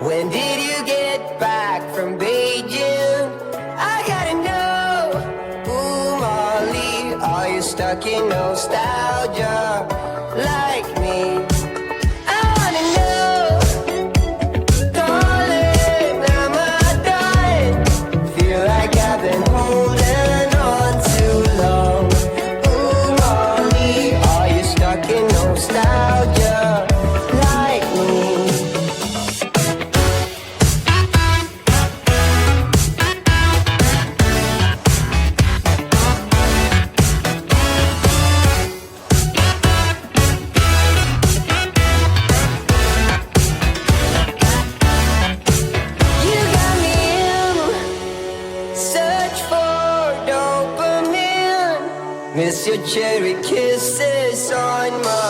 When did you get back from Beijing? I gotta know. Ooh, Molly, are you stuck in nostalgia like me? I wanna know. Darling, am I dying? Feel like I've been holding on too long. Ooh, Molly, are you stuck in nostalgia like me? You got me in search for dopamine. Miss your cherry kisses on my